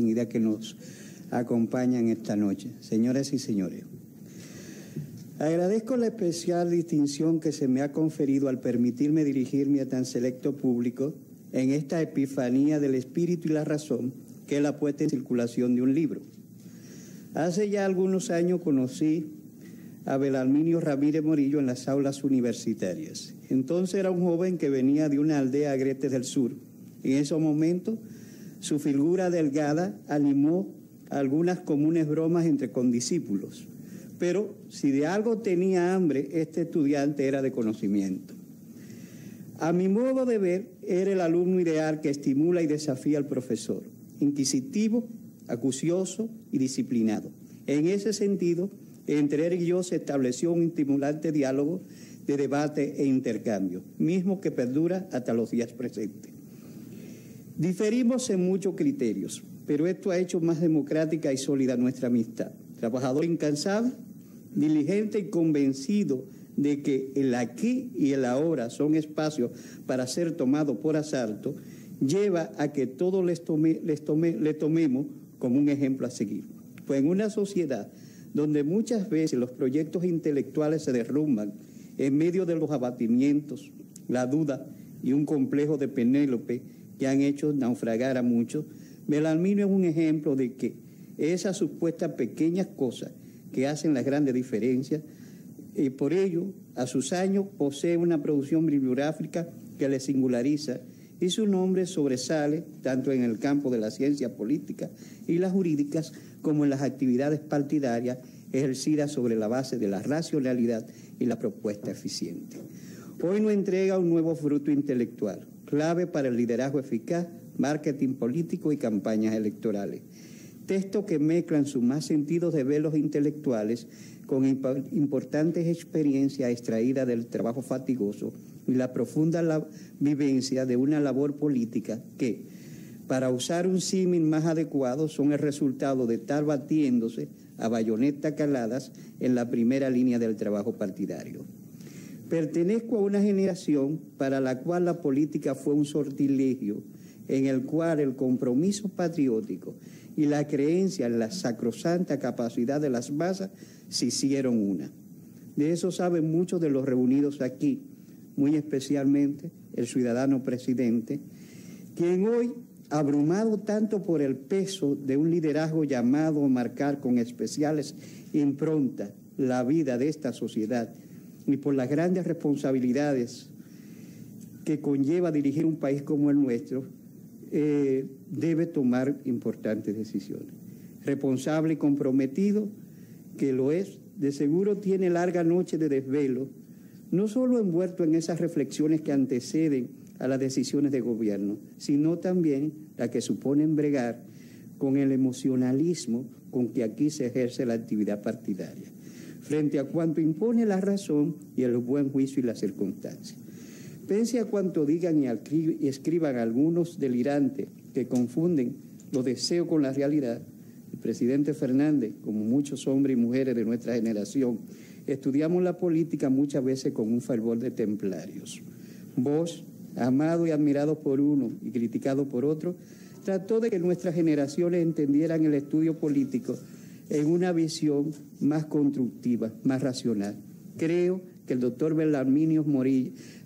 distinguida que nos acompañan esta noche. Señoras y señores, agradezco la especial distinción que se me ha conferido al permitirme dirigirme a tan selecto público en esta epifanía del espíritu y la razón que es la puesta en circulación de un libro. Hace ya algunos años conocí a Belarminio Ramírez Morillo en las aulas universitarias. Entonces era un joven que venía de una aldea agreste del sur. En esos momentos, su figura delgada animó algunas comunes bromas entre condiscípulos. Pero si de algo tenía hambre, este estudiante era de conocimiento. A mi modo de ver, era el alumno ideal que estimula y desafía al profesor, inquisitivo, acucioso y disciplinado. En ese sentido, entre él y yo se estableció un estimulante diálogo de debate e intercambio, mismo que perdura hasta los días presentes. Diferimos en muchos criterios, pero esto ha hecho más democrática y sólida nuestra amistad. Trabajador incansable, diligente y convencido de que el aquí y el ahora son espacios para ser tomados por asalto, lleva a que todos le tomemos como un ejemplo a seguir. Pues en una sociedad donde muchas veces los proyectos intelectuales se derrumban en medio de los abatimientos, la duda y un complejo de Penélope que han hecho naufragar a muchos, Belarminio es un ejemplo de que esas supuestas pequeñas cosas que hacen las grandes diferencias, y por ello, a sus años, posee una producción bibliográfica que le singulariza y su nombre sobresale tanto en el campo de la ciencia política y las jurídicas como en las actividades partidarias ejercidas sobre la base de la racionalidad y la propuesta eficiente. Hoy nos entrega un nuevo fruto intelectual, clave para el liderazgo eficaz, marketing político y campañas electorales. Textos que mezclan sus más sentidos de velos intelectuales con importantes experiencias extraídas del trabajo fatigoso y la profunda vivencia de una labor política que, para usar un símil más adecuado, son el resultado de estar batiéndose a bayonetas caladas en la primera línea del trabajo partidario. Pertenezco a una generación para la cual la política fue un sortilegio en el cual el compromiso patriótico y la creencia en la sacrosanta capacidad de las masas se hicieron una. De eso saben muchos de los reunidos aquí, muy especialmente el ciudadano presidente, quien hoy, abrumado tanto por el peso de un liderazgo llamado a marcar con especiales impronta la vida de esta sociedad y por las grandes responsabilidades que conlleva dirigir un país como el nuestro, debe tomar importantes decisiones. Responsable y comprometido, que lo es, de seguro tiene larga noche de desvelo, no solo envuelto en esas reflexiones que anteceden a las decisiones de gobierno, sino también la que suponen bregar con el emocionalismo con que aquí se ejerce la actividad partidaria, frente a cuanto impone la razón y el buen juicio y las circunstancias. Pese a cuanto digan y escriban algunos delirantes que confunden los deseos con la realidad, el presidente Fernández, como muchos hombres y mujeres de nuestra generación, estudiamos la política muchas veces con un fervor de templarios. Vos, amado y admirado por uno y criticado por otro, trató de que nuestras generaciones entendieran el estudio político en una visión más constructiva, más racional. Creo que el doctor Belarminio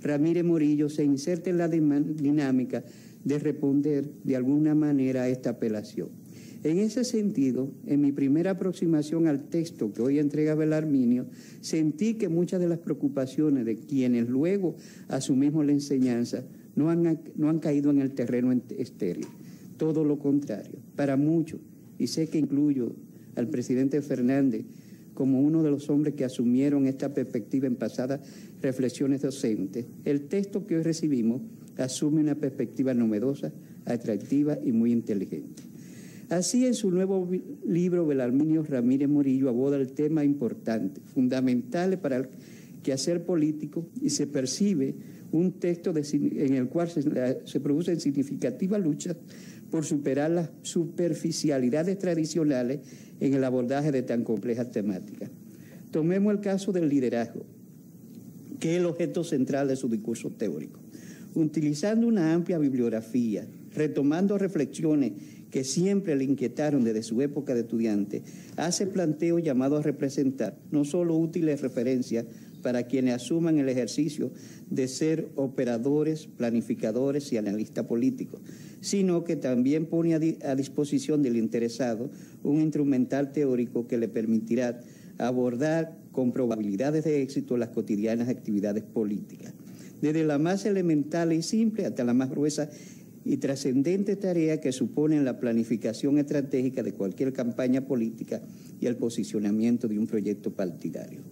Ramírez Morillo se inserta en la dinámica de responder de alguna manera a esta apelación. En ese sentido, en mi primera aproximación al texto que hoy entrega Belarminio, sentí que muchas de las preocupaciones de quienes luego asumimos la enseñanza no han caído en el terreno estéril. Todo lo contrario, para muchos, y sé que incluyo al presidente Fernández como uno de los hombres que asumieron esta perspectiva en pasadas reflexiones docentes, el texto que hoy recibimos asume una perspectiva novedosa, atractiva y muy inteligente. Así, en su nuevo libro, Belarminio Ramírez Morillo aborda el tema importante, fundamental para el quehacer político, y se percibe un texto en el cual se producen significativas luchas por superar las superficialidades tradicionales en el abordaje de tan complejas temáticas. Tomemos el caso del liderazgo, que es el objeto central de su discurso teórico. Utilizando una amplia bibliografía, retomando reflexiones que siempre le inquietaron desde su época de estudiante, hace planteos llamados a representar no solo útiles referencias para quienes asuman el ejercicio de ser operadores, planificadores y analistas políticos, sino que también pone a disposición del interesado un instrumental teórico que le permitirá abordar con probabilidades de éxito las cotidianas actividades políticas, desde la más elemental y simple hasta la más gruesa y trascendente tarea que suponen la planificación estratégica de cualquier campaña política y el posicionamiento de un proyecto partidario.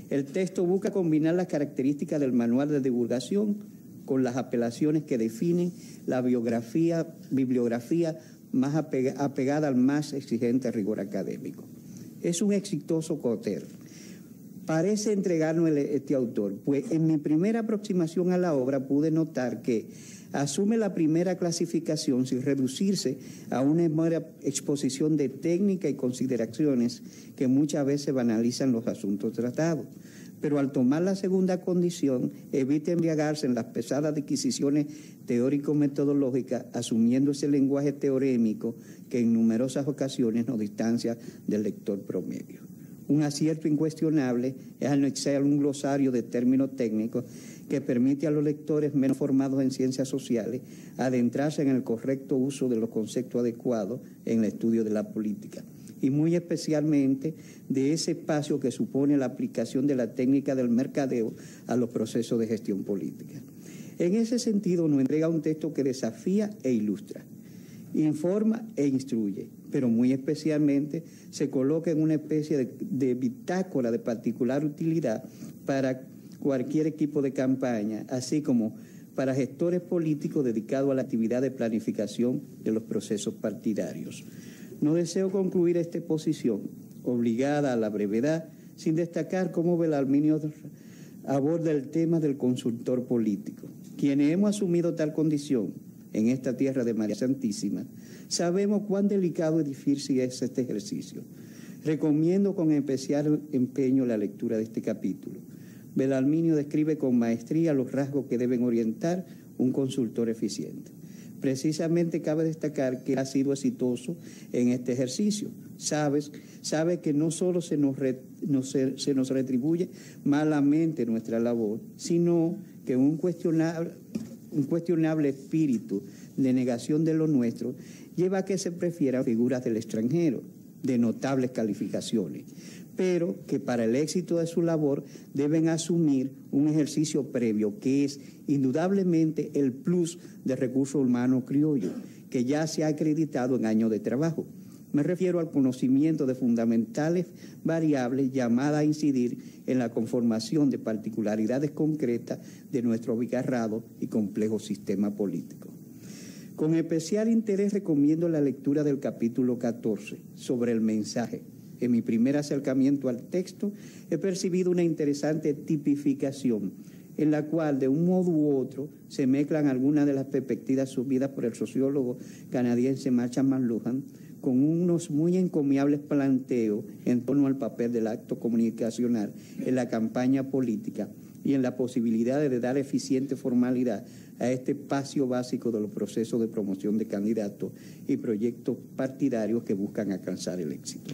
El texto busca combinar las características del manual de divulgación con las apelaciones que definen la bibliografía más apegada al más exigente rigor académico. Es un exitoso coautor. Parece entregarnos este autor, pues en mi primera aproximación a la obra pude notar que asume la primera clasificación sin reducirse a una mera exposición de técnica y consideraciones que muchas veces banalizan los asuntos tratados. Pero al tomar la segunda condición, evita embriagarse en las pesadas disquisiciones teórico-metodológicas, asumiendo ese lenguaje teorémico que en numerosas ocasiones nos distancia del lector promedio. Un acierto incuestionable es anexar un glosario de términos técnicos que permite a los lectores menos formados en ciencias sociales adentrarse en el correcto uso de los conceptos adecuados en el estudio de la política, y muy especialmente de ese espacio que supone la aplicación de la técnica del mercadeo a los procesos de gestión política. En ese sentido, nos entrega un texto que desafía e ilustra, informa e instruye, pero muy especialmente se coloca en una especie de bitácora de particular utilidad para cualquier equipo de campaña, así como para gestores políticos dedicados a la actividad de planificación de los procesos partidarios. No deseo concluir esta exposición, obligada a la brevedad, sin destacar cómo Belarminio aborda el tema del consultor político. Quienes hemos asumido tal condición en esta tierra de María Santísima, sabemos cuán delicado y difícil es este ejercicio. Recomiendo con especial empeño la lectura de este capítulo. Belarminio describe con maestría los rasgos que deben orientar un consultor eficiente. Precisamente cabe destacar que ha sido exitoso en este ejercicio. Sabe que no solo se nos retribuye malamente nuestra labor, sino que un cuestionable espíritu de negación de lo nuestro lleva a que se prefieran figuras del extranjero, de notables calificaciones, pero que para el éxito de su labor deben asumir un ejercicio previo que es indudablemente el plus de recursos humanos criollo, que ya se ha acreditado en años de trabajo. Me refiero al conocimiento de fundamentales variables llamadas a incidir en la conformación de particularidades concretas de nuestro abigarrado y complejo sistema político. Con especial interés recomiendo la lectura del capítulo 14 sobre el mensaje. En mi primer acercamiento al texto he percibido una interesante tipificación en la cual de un modo u otro se mezclan algunas de las perspectivas subidas por el sociólogo canadiense Marshall McLuhan con unos muy encomiables planteos en torno al papel del acto comunicacional en la campaña política y en la posibilidad de dar eficiente formalidad a este espacio básico de los procesos de promoción de candidatos y proyectos partidarios que buscan alcanzar el éxito.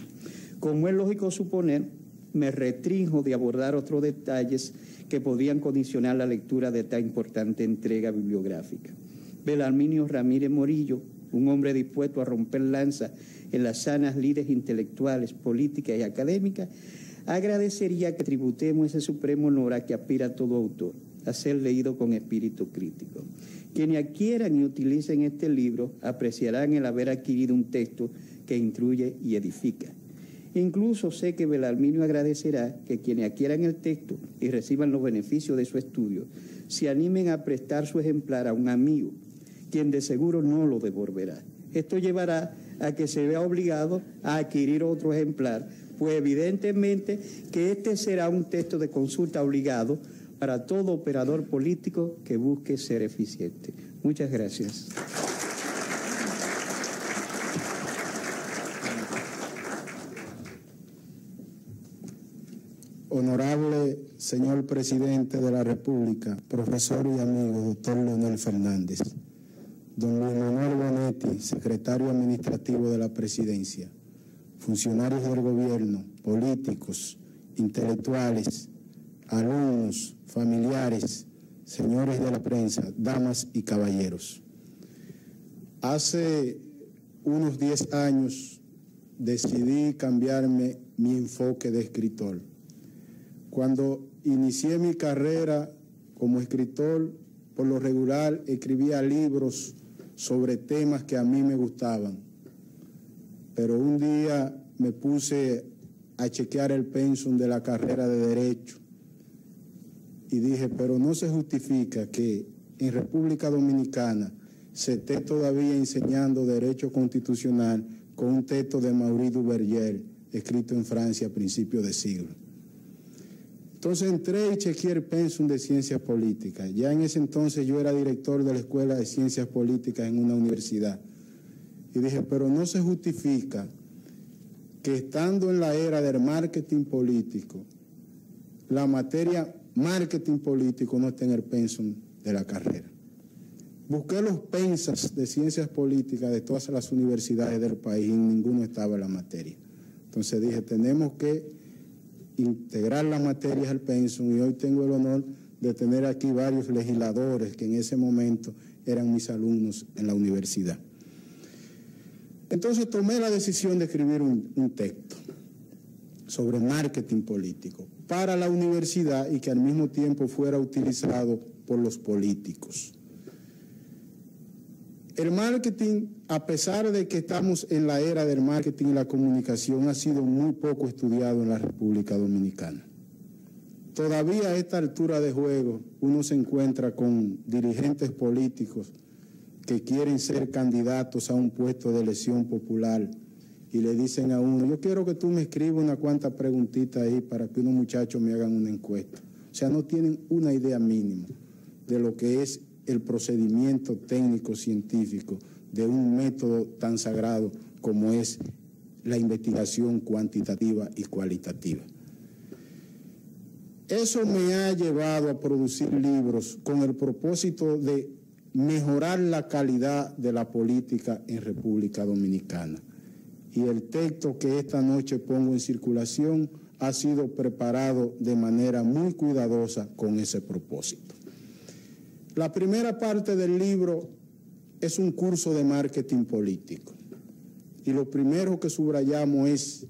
Como es lógico suponer, me restrinjo de abordar otros detalles que podrían condicionar la lectura de esta importante entrega bibliográfica. Belarminio Ramírez Morillo, un hombre dispuesto a romper lanza en las sanas lides intelectuales, políticas y académicas, agradecería que tributemos ese supremo honor a que aspira todo autor, a ser leído con espíritu crítico. Quienes adquieran y utilicen este libro apreciarán el haber adquirido un texto que instruye y edifica. Incluso sé que Belarminio agradecerá que quienes adquieran el texto y reciban los beneficios de su estudio se animen a prestar su ejemplar a un amigo, quien de seguro no lo devolverá. Esto llevará a que se vea obligado a adquirir otro ejemplar, pues evidentemente que este será un texto de consulta obligado para todo operador político que busque ser eficiente. Muchas gracias. Honorable señor presidente de la República, profesor y amigo doctor Leonel Fernández, don Luis Manuel Bonetti, secretario administrativo de la Presidencia, funcionarios del gobierno, políticos, intelectuales, alumnos, familiares, señores de la prensa, damas y caballeros. Hace unos 10 años decidí cambiarme mi enfoque de escritor. Cuando inicié mi carrera como escritor, por lo regular escribía libros sobre temas que a mí me gustaban. Pero un día me puse a chequear el pensum de la carrera de Derecho y dije, pero no se justifica que en República Dominicana se esté todavía enseñando Derecho Constitucional con un texto de Maurice Duverger, escrito en Francia a principios de siglo. Entonces entré y chequeé el pensum de Ciencias Políticas. Ya en ese entonces yo era director de la Escuela de Ciencias Políticas en una universidad. Y dije, pero no se justifica que estando en la era del marketing político, la materia marketing político no esté en el pensum de la carrera. Busqué los pensas de Ciencias Políticas de todas las universidades del país y en ninguno estaba en la materia. Entonces dije, tenemos que integrar las materias al pensum, y hoy tengo el honor de tener aquí varios legisladores que en ese momento eran mis alumnos en la universidad. Entonces tomé la decisión de escribir un texto sobre marketing político para la universidad y que al mismo tiempo fuera utilizado por los políticos. El marketing, a pesar de que estamos en la era del marketing y la comunicación, ha sido muy poco estudiado en la República Dominicana. Todavía a esta altura de juego uno se encuentra con dirigentes políticos que quieren ser candidatos a un puesto de elección popular y le dicen a uno, yo quiero que tú me escribas una cuantas preguntitas ahí para que unos muchachos me hagan una encuesta. O sea, no tienen una idea mínima de lo que es el procedimiento técnico científico de un método tan sagrado como es la investigación cuantitativa y cualitativa. Eso me ha llevado a producir libros con el propósito de mejorar la calidad de la política en República Dominicana. Y el texto que esta noche pongo en circulación ha sido preparado de manera muy cuidadosa con ese propósito. La primera parte del libro es un curso de marketing político. Y lo primero que subrayamos es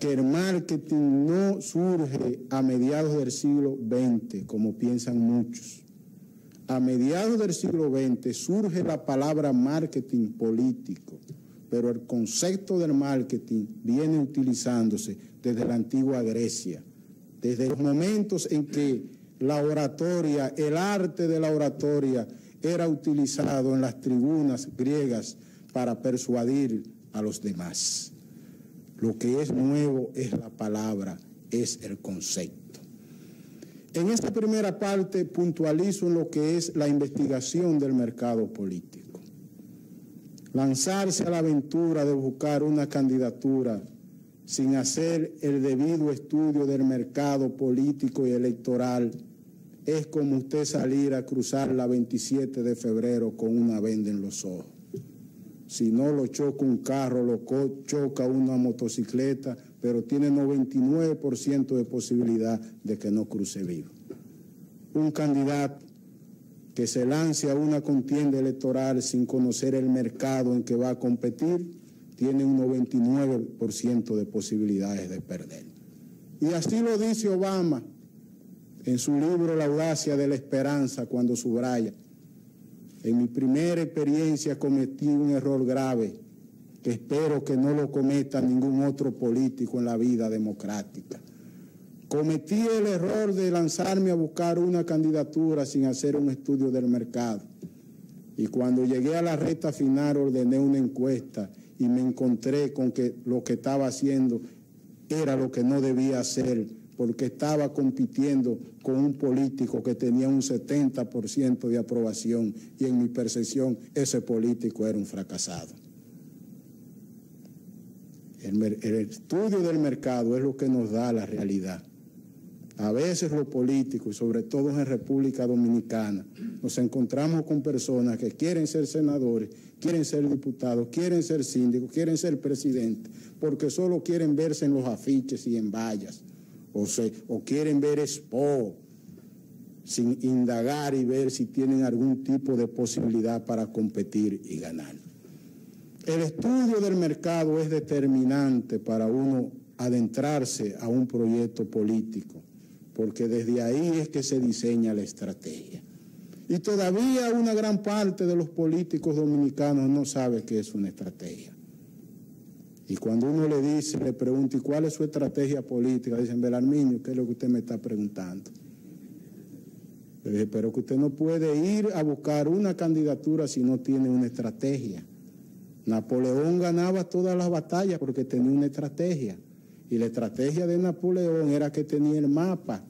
que el marketing no surge a mediados del siglo XX, como piensan muchos. A mediados del siglo XX surge la palabra marketing político, pero el concepto del marketing viene utilizándose desde la antigua Grecia, desde los momentos en que la oratoria, el arte de la oratoria era utilizado en las tribunas griegas para persuadir a los demás. Lo que es nuevo es la palabra, es el concepto. En esta primera parte puntualizo en lo que es la investigación del mercado político. Lanzarse a la aventura de buscar una candidatura sin hacer el debido estudio del mercado político y electoral es como usted salir a cruzar la 27 de febrero con una venda en los ojos. Si no lo choca un carro, lo choca una motocicleta, pero tiene 99% de posibilidad de que no cruce vivo. Un candidato que se lance a una contienda electoral sin conocer el mercado en que va a competir, tiene un 99% de posibilidades de perder. Y así lo dice Obama en su libro La audacia de la esperanza, cuando subraya: en mi primera experiencia cometí un error grave que espero que no lo cometa ningún otro político en la vida democrática. Cometí el error de lanzarme a buscar una candidatura sin hacer un estudio del mercado. Y cuando llegué a la recta final ordené una encuesta y me encontré con que lo que estaba haciendo era lo que no debía hacer, porque estaba compitiendo con un político que tenía un 70% de aprobación y en mi percepción ese político era un fracasado. El estudio del mercado es lo que nos da la realidad. A veces los políticos, y sobre todo en República Dominicana, nos encontramos con personas que quieren ser senadores, quieren ser diputados, quieren ser síndicos, quieren ser presidentes, porque solo quieren verse en los afiches y en vallas, o quieren ver expo, sin indagar y ver si tienen algún tipo de posibilidad para competir y ganar. El estudio del mercado es determinante para uno adentrarse a un proyecto político, porque desde ahí es que se diseña la estrategia. Y todavía una gran parte de los políticos dominicanos no sabe qué es una estrategia. Y cuando uno le pregunta, ¿y cuál es su estrategia política? Dicen, Belarminio, ¿qué es lo que usted me está preguntando? Le dije, pero que usted no puede ir a buscar una candidatura si no tiene una estrategia. Napoleón ganaba todas las batallas porque tenía una estrategia. Y la estrategia de Napoleón era que tenía el mapa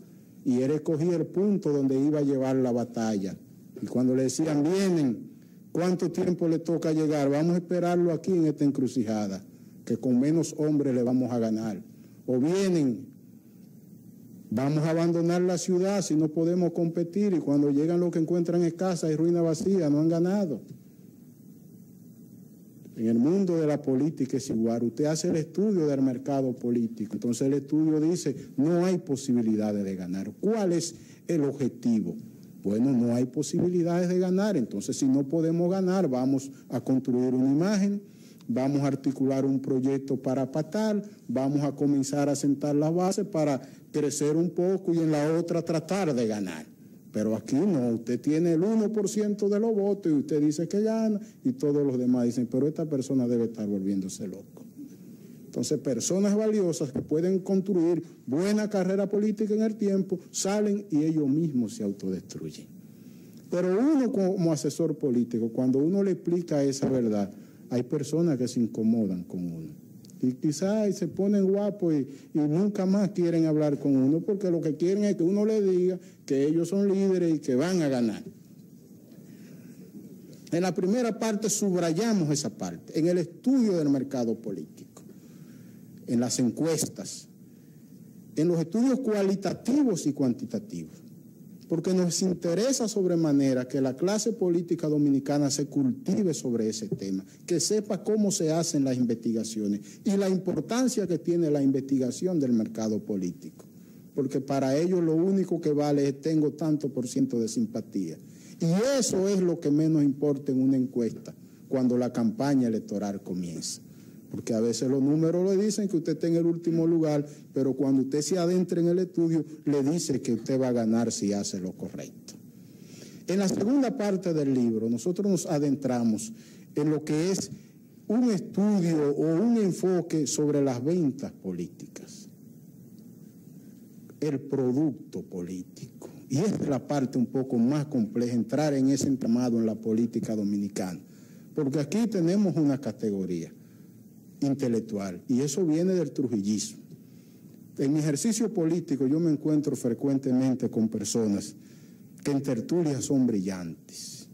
y él escogía el punto donde iba a llevar la batalla. Y cuando le decían, vienen, ¿cuánto tiempo le toca llegar? Vamos a esperarlo aquí en esta encrucijada, que con menos hombres le vamos a ganar. O vienen, vamos a abandonar la ciudad si no podemos competir, y cuando llegan lo que encuentran es casa y ruina vacía, no han ganado. En el mundo de la política es igual. Usted hace el estudio del mercado político, entonces el estudio dice, no hay posibilidades de ganar. ¿Cuál es el objetivo? Bueno, no hay posibilidades de ganar, entonces si no podemos ganar, vamos a construir una imagen, vamos a articular un proyecto para patar, vamos a comenzar a sentar las bases para crecer un poco y en la otra tratar de ganar. Pero aquí no, usted tiene el 1% de los votos y usted dice que gana y todos los demás dicen, pero esta persona debe estar volviéndose loco. Entonces, personas valiosas que pueden construir buena carrera política en el tiempo, salen y ellos mismos se autodestruyen. Pero uno como asesor político, cuando uno le explica esa verdad, hay personas que se incomodan con uno. Y quizás se ponen guapos y nunca más quieren hablar con uno porque lo que quieren es que uno le diga que ellos son líderes y que van a ganar. En la primera parte subrayamos esa parte, en el estudio del mercado político, en las encuestas, en los estudios cualitativos y cuantitativos, porque nos interesa sobremanera que la clase política dominicana se cultive sobre ese tema, que sepa cómo se hacen las investigaciones y la importancia que tiene la investigación del mercado político, porque para ellos lo único que vale es tengo tanto por ciento de simpatía. Y eso es lo que menos importa en una encuesta cuando la campaña electoral comienza. Porque a veces los números le dicen que usted está en el último lugar, pero cuando usted se adentra en el estudio, le dice que usted va a ganar si hace lo correcto. En la segunda parte del libro, nosotros nos adentramos en lo que es un estudio o un enfoque sobre las ventas políticas, el producto político. Y esta es la parte un poco más compleja, entrar en ese entramado en la política dominicana, porque aquí tenemos una categoría intelectual, y eso viene del trujillismo. En mi ejercicio político yo me encuentro frecuentemente con personas que en tertulias son brillantes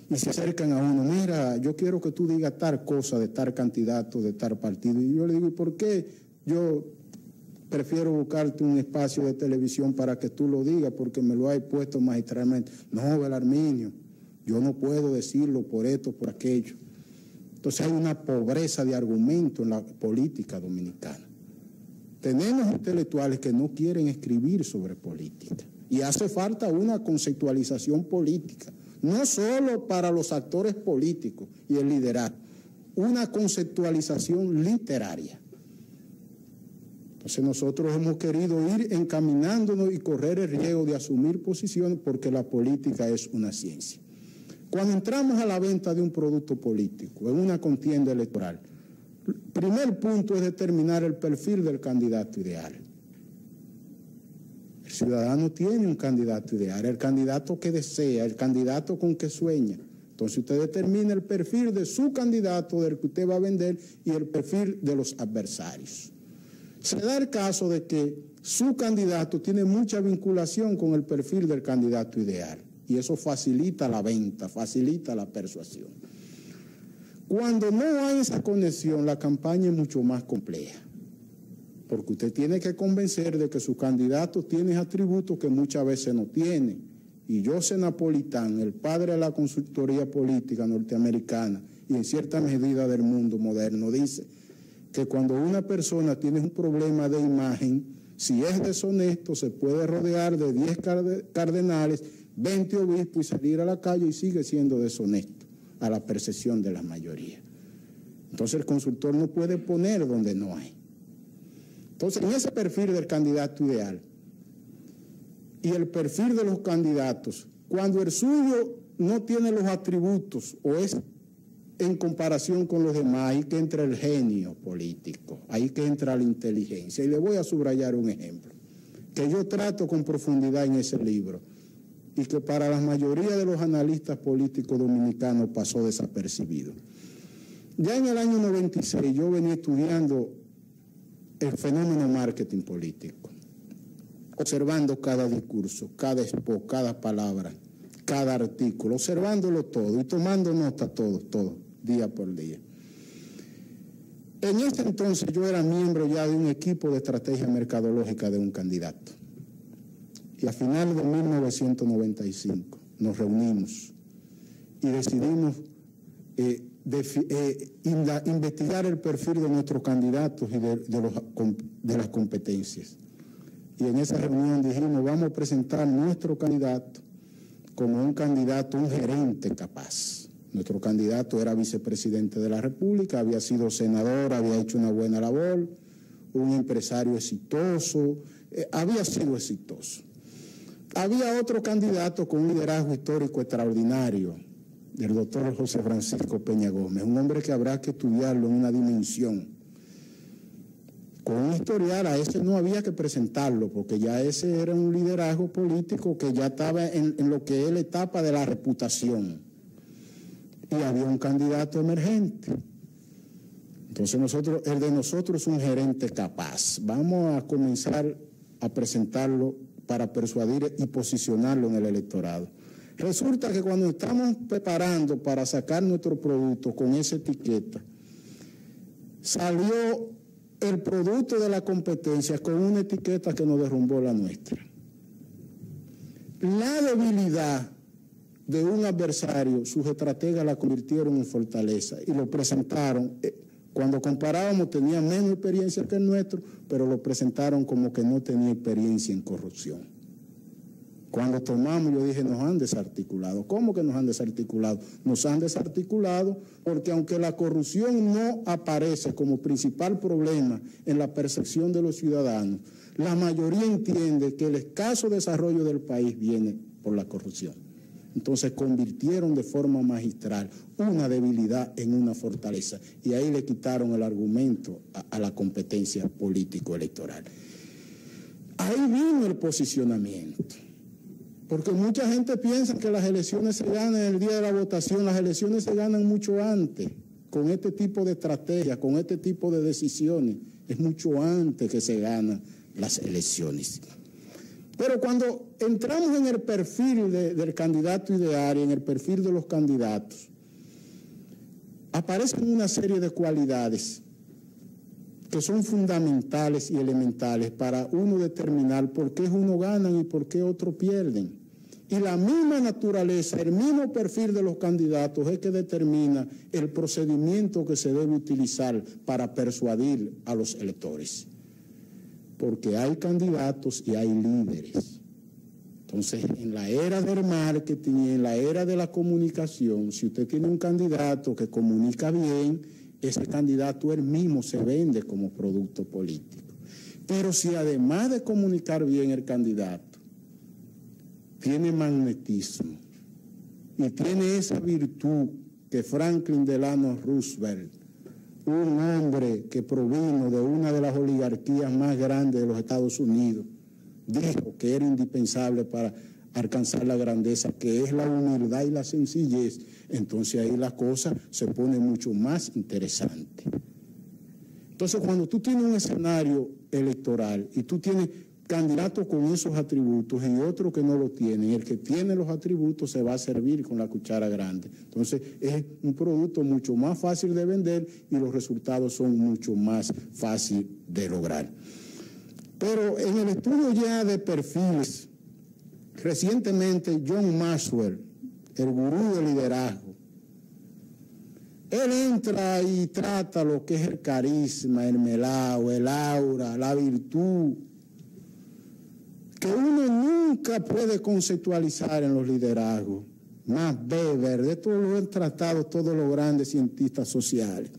y se acercan a uno, mira, yo quiero que tú digas tal cosa de tal candidato, de tal partido, y yo le digo, ¿y por qué yo prefiero buscarte un espacio de televisión para que tú lo digas? Porque me lo has puesto magistralmente. No, Belarminio, yo no puedo decirlo por esto, por aquello. Entonces hay una pobreza de argumento en la política dominicana. Tenemos intelectuales que no quieren escribir sobre política y hace falta una conceptualización política, no solo para los actores políticos y el liderazgo, una conceptualización literaria. Entonces nosotros hemos querido ir encaminándonos y correr el riesgo de asumir posiciones porque la política es una ciencia. Cuando entramos a la venta de un producto político, en una contienda electoral, el primer punto es determinar el perfil del candidato ideal. El ciudadano tiene un candidato ideal, el candidato que desea, el candidato con que sueña. Entonces usted determina el perfil de su candidato, del que usted va a vender, y el perfil de los adversarios. Se da el caso de que su candidato tiene mucha vinculación con el perfil del candidato ideal. Y eso facilita la venta, facilita la persuasión. Cuando no hay esa conexión, la campaña es mucho más compleja. porque usted tiene que convencer de que su candidato tiene atributos que muchas veces no tiene. Y Joseph Napolitán, el padre de la consultoría política norteamericana y en cierta medida del mundo moderno, dice que cuando una persona tiene un problema de imagen, si es deshonesto, se puede rodear de 10 cardenales, 20 obispos y salir a la calle y sigue siendo deshonesto a la percepción de la mayoría. Entonces el consultor no puede poner donde no hay. Entonces, en ese perfil del candidato ideal y el perfil de los candidatos, cuando el suyo no tiene los atributos o es en comparación con los demás, ahí que entra el genio político, ahí que entra la inteligencia. Y le voy a subrayar un ejemplo que yo trato con profundidad en ese libro y que para la mayoría de los analistas políticos dominicanos pasó desapercibido. Ya en el año 96 yo venía estudiando el fenómeno marketing político, observando cada discurso, cada spot, cada palabra, cada artículo, observándolo todo y tomando nota todo, día por día. En ese entonces yo era miembro ya de un equipo de estrategia mercadológica de un candidato. Y a finales de 1995 nos reunimos y decidimos investigar el perfil de nuestros candidatos y de las competencias. Y en esa reunión dijimos, vamos a presentar nuestro candidato como un candidato, un gerente capaz. Nuestro candidato era vicepresidente de la República, había sido senador, había hecho una buena labor, un empresario exitoso, había sido exitoso. Había otro candidato con un liderazgo histórico extraordinario, el doctor José Francisco Peña Gómez, un hombre que habrá que estudiarlo en una dimensión. Con un historial, a ese no había que presentarlo, porque ya ese era un liderazgo político que ya estaba en lo que es la etapa de la reputación. Y había un candidato emergente. Entonces el de nosotros es un gerente capaz. Vamos a comenzar a presentarlo para persuadir y posicionarlo en el electorado. Resulta que cuando estamos preparando para sacar nuestro producto con esa etiqueta, salió el producto de la competencia con una etiqueta que nos derrumbó la nuestra. La debilidad de un adversario, sus estrategas la convirtieron en fortaleza y lo presentaron. Cuando comparábamos tenía menos experiencia que el nuestro, pero lo presentaron como que no tenía experiencia en corrupción. Cuando tomamos, yo dije, nos han desarticulado. ¿Cómo que nos han desarticulado? Nos han desarticulado porque aunque la corrupción no aparece como principal problema en la percepción de los ciudadanos, la mayoría entiende que el escaso desarrollo del país viene por la corrupción. Entonces convirtieron de forma magistral una debilidad en una fortaleza y ahí le quitaron el argumento a la competencia político-electoral. Ahí vino el posicionamiento. Porque mucha gente piensa que las elecciones se ganan el día de la votación, las elecciones se ganan mucho antes, con este tipo de estrategias, con este tipo de decisiones, es mucho antes que se ganan las elecciones. Pero cuando entramos en el perfil del candidato ideal y en el perfil de los candidatos, aparecen una serie de cualidades que son fundamentales y elementales para uno determinar por qué uno ganan y por qué otros pierden. Y la misma naturaleza, el mismo perfil de los candidatos es que determina el procedimiento que se debe utilizar para persuadir a los electores. Porque hay candidatos y hay líderes. Entonces, en la era del marketing y en la era de la comunicación, si usted tiene un candidato que comunica bien, ese candidato él mismo se vende como producto político. Pero si además de comunicar bien el candidato, tiene magnetismo y tiene esa virtud que Franklin Delano Roosevelt, un hombre que provino de una de las oligarquías más grandes de los Estados Unidos, dijo que era indispensable para alcanzar la grandeza, que es la humildad y la sencillez, entonces ahí la cosa se pone mucho más interesante. Entonces, cuando tú tienes un escenario electoral y tú tienes candidatos con esos atributos y otro que no lo tienen, el que tiene los atributos se va a servir con la cuchara grande. Entonces, es un producto mucho más fácil de vender y los resultados son mucho más fáciles de lograr. Pero en el estudio ya de perfiles, recientemente John Maxwell, el gurú del liderazgo, él entra y trata lo que es el carisma, el melao, el aura, la virtud, que uno nunca puede conceptualizar en los liderazgos. Max Weber, de esto lo han tratado todos los grandes cientistas sociales.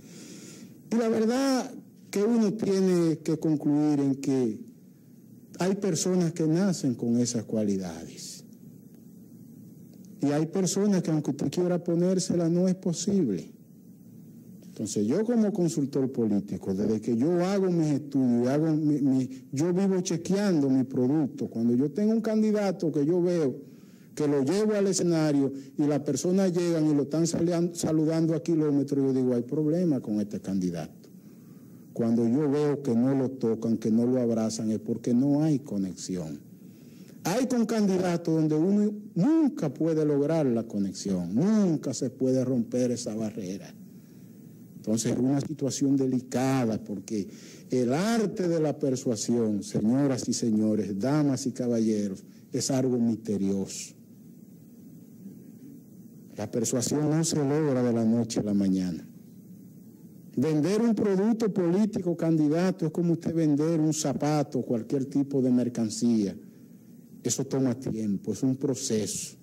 Y la verdad que uno tiene que concluir en que hay personas que nacen con esas cualidades. Y hay personas que aunque usted quiera ponérselas no es posible. Entonces yo como consultor político, desde que yo hago mis estudios, yo vivo chequeando mi producto. Cuando yo tengo un candidato que yo veo que lo llevo al escenario y las personas llegan y lo están saludando a kilómetros, yo digo, hay problema con este candidato. Cuando yo veo que no lo tocan, que no lo abrazan, es porque no hay conexión. Hay con candidatos donde uno nunca puede lograr la conexión, nunca se puede romper esa barrera. Entonces es una situación delicada porque el arte de la persuasión, señoras y señores, damas y caballeros, es algo misterioso. La persuasión no se logra de la noche a la mañana. Vender un producto político candidato es como usted vender un zapato, cualquier tipo de mercancía. Eso toma tiempo, es un proceso.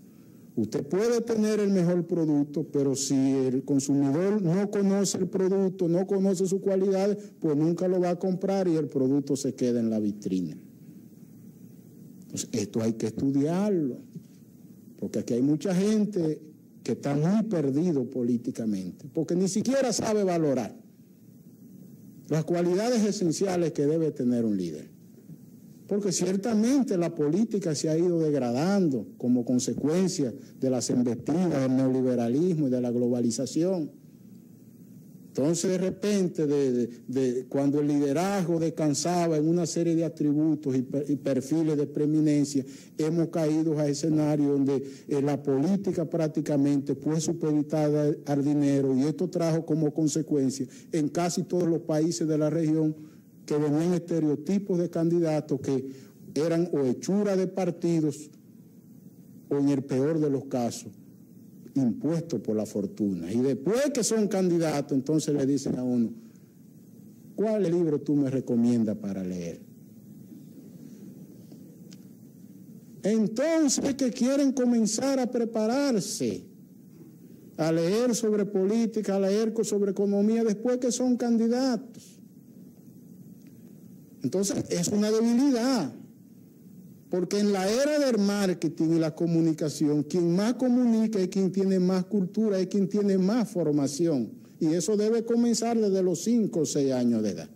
Usted puede tener el mejor producto, pero si el consumidor no conoce el producto, no conoce sus cualidades, pues nunca lo va a comprar y el producto se queda en la vitrina. Entonces, esto hay que estudiarlo, porque aquí hay mucha gente que está muy perdido políticamente, porque ni siquiera sabe valorar las cualidades esenciales que debe tener un líder. Porque ciertamente la política se ha ido degradando como consecuencia de las embestidas del neoliberalismo y de la globalización. Entonces, de repente, cuando el liderazgo descansaba en una serie de atributos y perfiles de preeminencia, hemos caído a escenarios donde la política prácticamente fue supeditada al dinero, y esto trajo como consecuencia en casi todos los países de la región que venían estereotipos de candidatos que eran o hechuras de partidos o, en el peor de los casos, impuestos por la fortuna. Y después que son candidatos, entonces le dicen a uno, ¿cuál libro tú me recomiendas para leer? Entonces que quieren comenzar a prepararse, a leer sobre política, a leer sobre economía, después que son candidatos. Entonces es una debilidad, porque en la era del marketing y la comunicación, quien más comunica es quien tiene más cultura, es quien tiene más formación, y eso debe comenzar desde los 5 o 6 años de edad.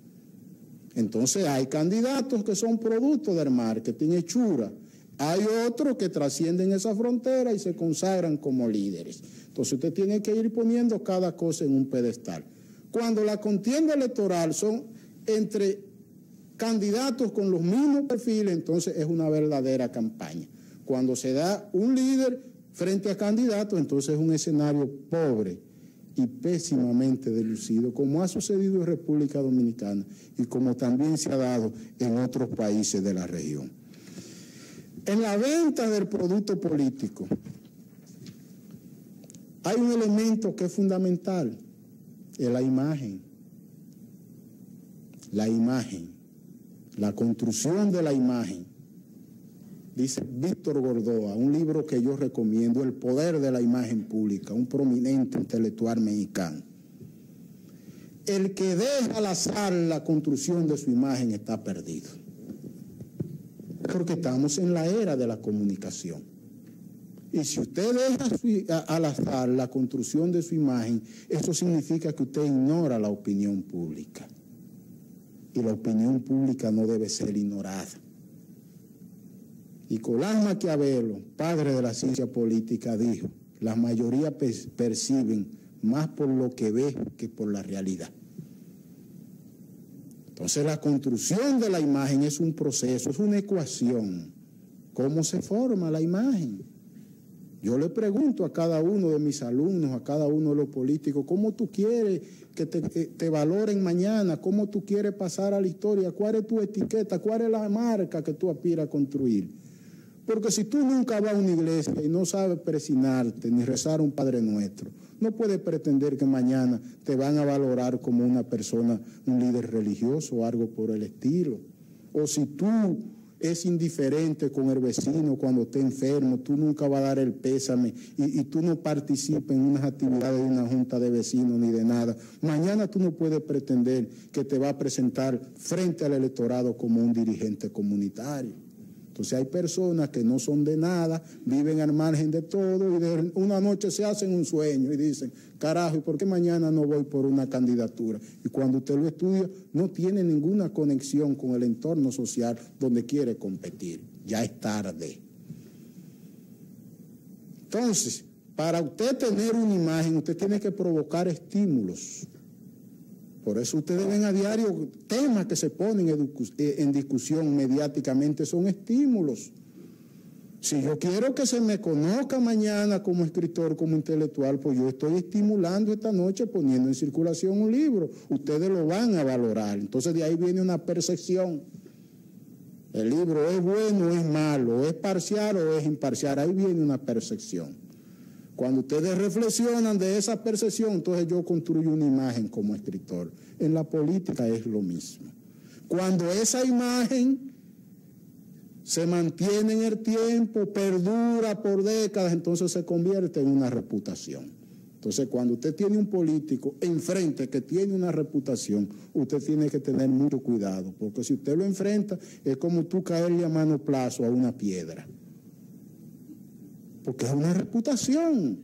Entonces hay candidatos que son producto del marketing, hechura. Hay otros que trascienden esa frontera y se consagran como líderes. Entonces usted tiene que ir poniendo cada cosa en un pedestal. Cuando la contienda electoral son entre candidatos con los mismos perfiles, entonces es una verdadera campaña. Cuando se da un líder frente a candidatos, entonces es un escenario pobre y pésimamente dilucido, como ha sucedido en República Dominicana y como también se ha dado en otros países de la región. En la venta del producto político hay un elemento que es fundamental, es la imagen. La imagen. La construcción de la imagen, dice Víctor Gordoa, un libro que yo recomiendo, El poder de la imagen pública, un prominente intelectual mexicano. El que deja al azar la construcción de su imagen está perdido, porque estamos en la era de la comunicación. Y si usted deja al azar la construcción de su imagen, eso significa que usted ignora la opinión pública. Y la opinión pública no debe ser ignorada. Nicolás Maquiavelo, padre de la ciencia política, dijo, la mayoría perciben más por lo que ve que por la realidad. Entonces la construcción de la imagen es un proceso, es una ecuación. ¿Cómo se forma la imagen? Yo le pregunto a cada uno de mis alumnos, a cada uno de los políticos, ¿cómo tú quieres que te valoren mañana? ¿Cómo tú quieres pasar a la historia? ¿Cuál es tu etiqueta? ¿Cuál es la marca que tú aspiras a construir? Porque si tú nunca vas a una iglesia y no sabes persignarte ni rezar un Padre Nuestro, no puedes pretender que mañana te van a valorar como una persona, un líder religioso o algo por el estilo. O si tú es indiferente con el vecino cuando esté enfermo, tú nunca vas a dar el pésame y tú no participas en unas actividades de una junta de vecinos ni de nada. Mañana tú no puedes pretender que te va a presentar frente al electorado como un dirigente comunitario. Entonces hay personas que no son de nada, viven al margen de todo y de una noche se hacen un sueño y dicen, carajo, ¿y por qué mañana no voy por una candidatura? Y cuando usted lo estudia, no tiene ninguna conexión con el entorno social donde quiere competir. Ya es tarde. Entonces, para usted tener una imagen, usted tiene que provocar estímulos. Por eso ustedes ven a diario temas que se ponen en discusión mediáticamente, son estímulos. Si yo quiero que se me conozca mañana como escritor, como intelectual, pues yo estoy estimulando esta noche poniendo en circulación un libro. Ustedes lo van a valorar. Entonces de ahí viene una percepción. El libro es bueno o es malo, es parcial o es imparcial. Ahí viene una percepción. Cuando ustedes reflexionan de esa percepción, entonces yo construyo una imagen como escritor. En la política es lo mismo. Cuando esa imagen se mantiene en el tiempo, perdura por décadas, entonces se convierte en una reputación. Entonces, cuando usted tiene un político enfrente que tiene una reputación, usted tiene que tener mucho cuidado, porque si usted lo enfrenta, es como tú caerle a mano plazo a una piedra. Porque es una reputación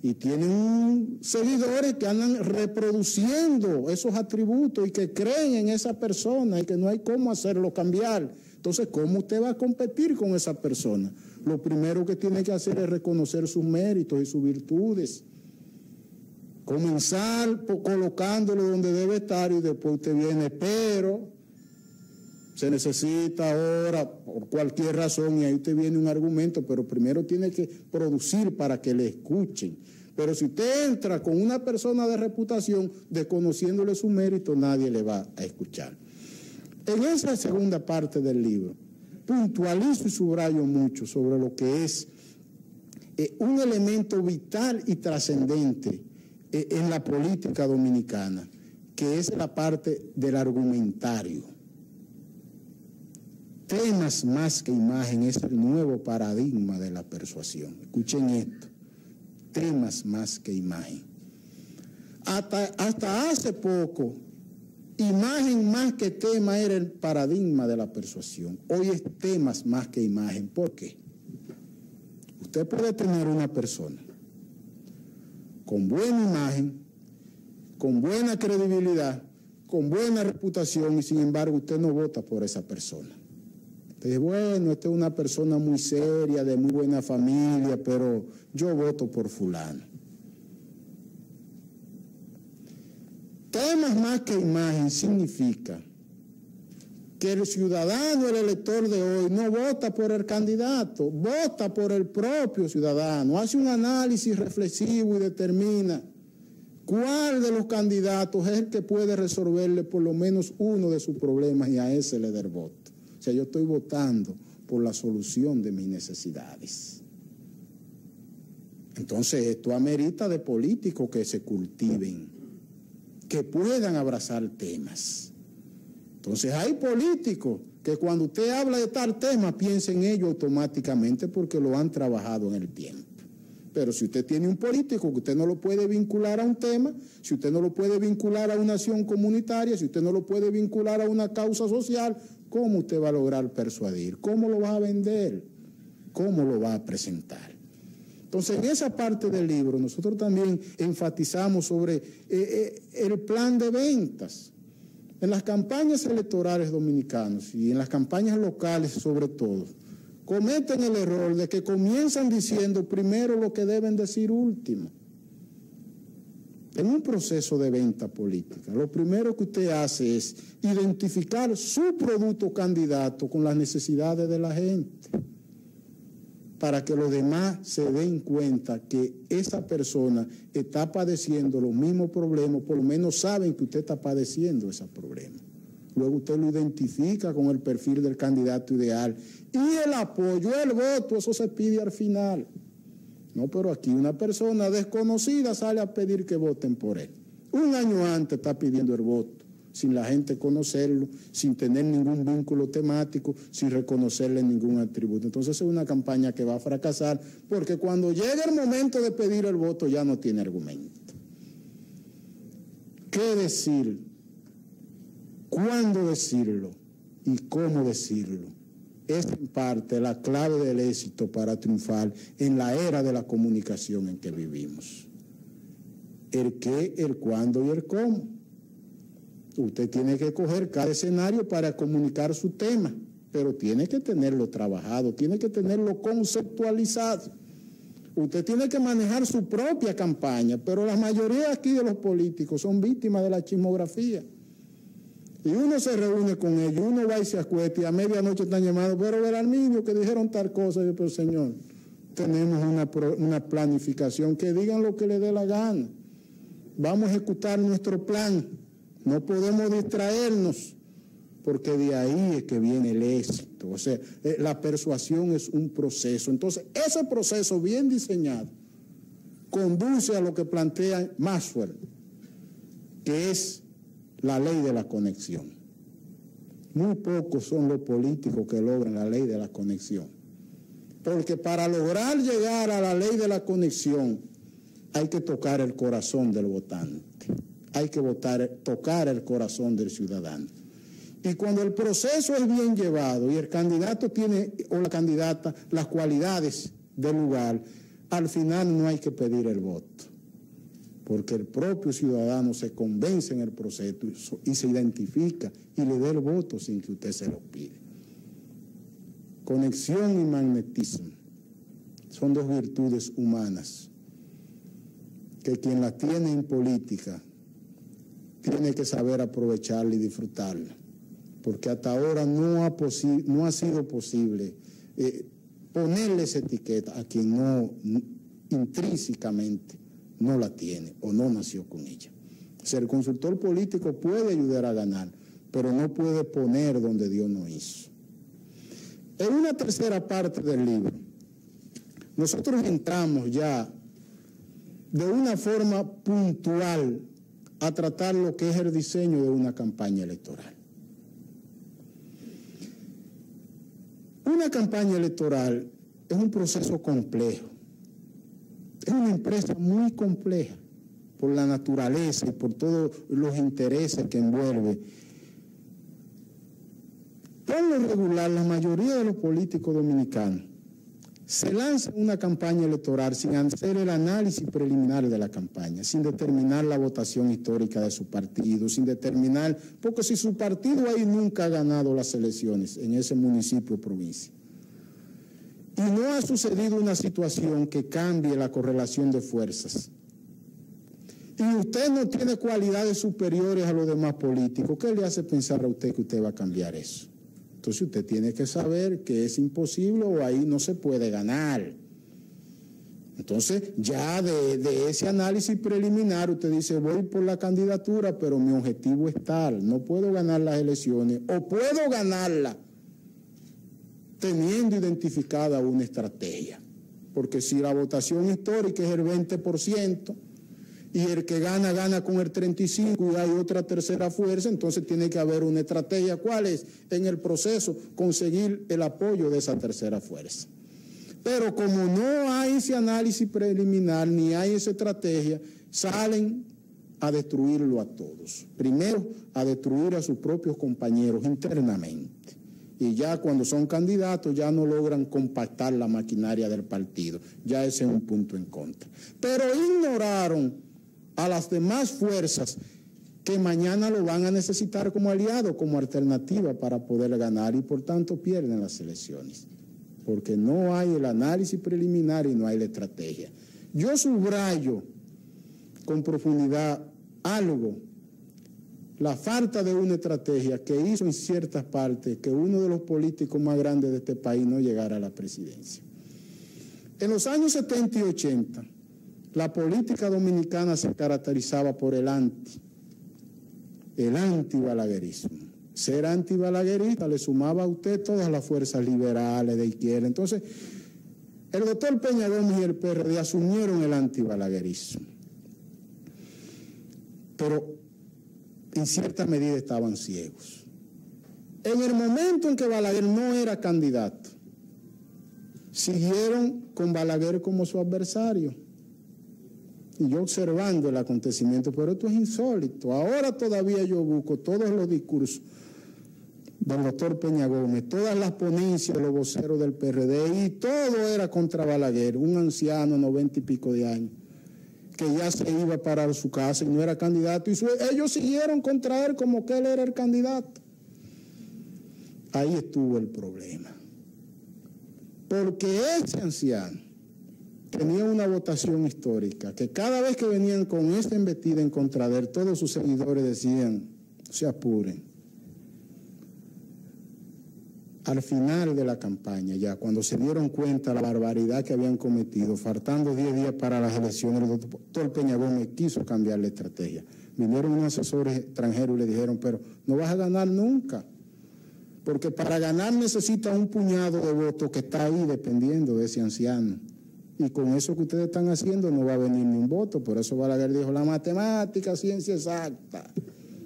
y tienen seguidores que andan reproduciendo esos atributos y que creen en esa persona y que no hay cómo hacerlo cambiar. Entonces, ¿cómo usted va a competir con esa persona? Lo primero que tiene que hacer es reconocer sus méritos y sus virtudes. Comenzar colocándolo donde debe estar y después usted viene, pero se necesita ahora por cualquier razón y ahí usted viene un argumento, pero primero tiene que producir para que le escuchen. Pero si usted entra con una persona de reputación, desconociéndole su mérito, nadie le va a escuchar. En esa segunda parte del libro, puntualizo y subrayo mucho sobre lo que es un elemento vital y trascendente en la política dominicana, que es la parte del argumentario. Temas más que imagen es el nuevo paradigma de la persuasión. Escuchen esto, temas más que imagen. Hasta hace poco, imagen más que tema era el paradigma de la persuasión. Hoy es temas más que imagen. ¿Por qué? Usted puede tener una persona con buena imagen, con buena credibilidad, con buena reputación y sin embargo usted no vota por esa persona. Entonces, bueno, esta es una persona muy seria, de muy buena familia, pero yo voto por fulano. Temas más que imagen significa que el ciudadano, el elector de hoy, no vota por el candidato, vota por el propio ciudadano, hace un análisis reflexivo y determina cuál de los candidatos es el que puede resolverle por lo menos uno de sus problemas y a ese le da el voto. O sea, yo estoy votando por la solución de mis necesidades. Entonces, esto amerita de políticos que se cultiven, que puedan abrazar temas. Entonces, hay políticos que cuando usted habla de tal tema, piensa en ello automáticamente porque lo han trabajado en el tiempo. Pero si usted tiene un político que usted no lo puede vincular a un tema, si usted no lo puede vincular a una acción comunitaria, si usted no lo puede vincular a una causa social, ¿cómo usted va a lograr persuadir? ¿Cómo lo va a vender? ¿Cómo lo va a presentar? Entonces, en esa parte del libro, nosotros también enfatizamos sobre el plan de ventas. En las campañas electorales dominicanas y en las campañas locales sobre todo, cometen el error de que comienzan diciendo primero lo que deben decir último. En un proceso de venta política, lo primero que usted hace es identificar su producto candidato con las necesidades de la gente. para que los demás se den cuenta que esa persona está padeciendo los mismos problemas, por lo menos saben que usted está padeciendo esos problemas. Luego usted lo identifica con el perfil del candidato ideal. Y el apoyo, el voto, eso se pide al final. No, pero aquí una persona desconocida sale a pedir que voten por él. Un año antes está pidiendo el voto, sin la gente conocerlo, sin tener ningún vínculo temático, sin reconocerle ningún atributo. Entonces es una campaña que va a fracasar, porque cuando llega el momento de pedir el voto ya no tiene argumento. ¿Qué decir? ¿Cuándo decirlo? ¿Y cómo decirlo? Es en parte la clave del éxito para triunfar en la era de la comunicación en que vivimos. El qué, el cuándo y el cómo. Usted tiene que coger cada escenario para comunicar su tema, pero tiene que tenerlo trabajado, tiene que tenerlo conceptualizado. Usted tiene que manejar su propia campaña, pero la mayoría aquí de los políticos son víctimas de la chismografía. Y uno se reúne con ellos, uno va y se acuesta y a medianoche están llamando, pero Belarminio que dijeron tal cosa. Yo, pero señor, tenemos una planificación, que digan lo que les dé la gana. Vamos a ejecutar nuestro plan. No podemos distraernos, porque de ahí es que viene el éxito. O sea, la persuasión es un proceso. Entonces, ese proceso bien diseñado conduce a lo que plantea Maxwell, que es la ley de la conexión. Muy pocos son los políticos que logran la ley de la conexión, porque para lograr llegar a la ley de la conexión hay que tocar el corazón del votante, hay que tocar el corazón del ciudadano. Y cuando el proceso es bien llevado y el candidato tiene, o la candidata, las cualidades del lugar, al final no hay que pedir el voto, porque el propio ciudadano se convence en el proceso y se identifica y le da el voto sin que usted se lo pida. Conexión y magnetismo son dos virtudes humanas que quien las tiene en política tiene que saber aprovecharla y disfrutarla, porque hasta ahora no ha sido posible ponerle esa etiqueta a quien no intrínsecamente no la tiene o no nació con ella. O sea, el consultor político puede ayudar a ganar, pero no puede poner donde Dios no hizo. En una tercera parte del libro, nosotros entramos ya de una forma puntual a tratar lo que es el diseño de una campaña electoral. Una campaña electoral es un proceso complejo. Es una empresa muy compleja por la naturaleza y por todos los intereses que envuelve. Por lo regular, la mayoría de los políticos dominicanos se lanzan una campaña electoral sin hacer el análisis preliminar de la campaña, sin determinar la votación histórica de su partido, sin determinar, porque si su partido ahí nunca ha ganado las elecciones en ese municipio o provincia, y no ha sucedido una situación que cambie la correlación de fuerzas, y usted no tiene cualidades superiores a los demás políticos, ¿qué le hace pensar a usted que usted va a cambiar eso? Entonces usted tiene que saber que es imposible o ahí no se puede ganar. Entonces ya de ese análisis preliminar usted dice, voy por la candidatura, pero mi objetivo es tal, no puedo ganar las elecciones o puedo ganarla teniendo identificada una estrategia. Porque si la votación histórica es el 20%, y el que gana, gana con el 35% y hay otra tercera fuerza, entonces tiene que haber una estrategia. ¿Cuál es? En el proceso, conseguir el apoyo de esa tercera fuerza. Pero como no hay ese análisis preliminar, ni hay esa estrategia, salen a destruirlo a todos. Primero, a destruir a sus propios compañeros internamente. Y ya cuando son candidatos ya no logran compactar la maquinaria del partido. Ya ese es un punto en contra. Pero ignoraron a las demás fuerzas que mañana lo van a necesitar como aliado, como alternativa para poder ganar, y por tanto pierden las elecciones, porque no hay el análisis preliminar y no hay la estrategia. Yo subrayo con profundidad algo, la falta de una estrategia que hizo en ciertas partes que uno de los políticos más grandes de este país no llegara a la presidencia. En los años 70 y 80, la política dominicana se caracterizaba por el antibalaguerismo. Ser antibalaguerista le sumaba a usted todas las fuerzas liberales de izquierda. Entonces, el doctor Peña Gómez y el PRD asumieron el antibalaguerismo. Pero en cierta medida estaban ciegos. En el momento en que Balaguer no era candidato, siguieron con Balaguer como su adversario. Y yo observando el acontecimiento, pero esto es insólito. Ahora todavía yo busco todos los discursos del doctor Peña Gómez, todas las ponencias de los voceros del PRD, y todo era contra Balaguer, un anciano, 90 y pico de años, que ya se iba para su casa y no era candidato, y ellos siguieron contra él como que él era el candidato. Ahí estuvo el problema. Porque ese anciano tenía una votación histórica, que cada vez que venían con esta embestida en contra de él, todos sus seguidores decían, no se apuren. Al final de la campaña, ya cuando se dieron cuenta de la barbaridad que habían cometido, faltando 10 días para las elecciones, el doctor Peña Gómez quiso cambiar la estrategia. Vinieron unos asesores extranjeros y le dijeron, pero no vas a ganar nunca, porque para ganar necesitas un puñado de votos que está ahí dependiendo de ese anciano. Y con eso que ustedes están haciendo no va a venir ni un voto. Por eso Balaguer dijo, la matemática, ciencia exacta.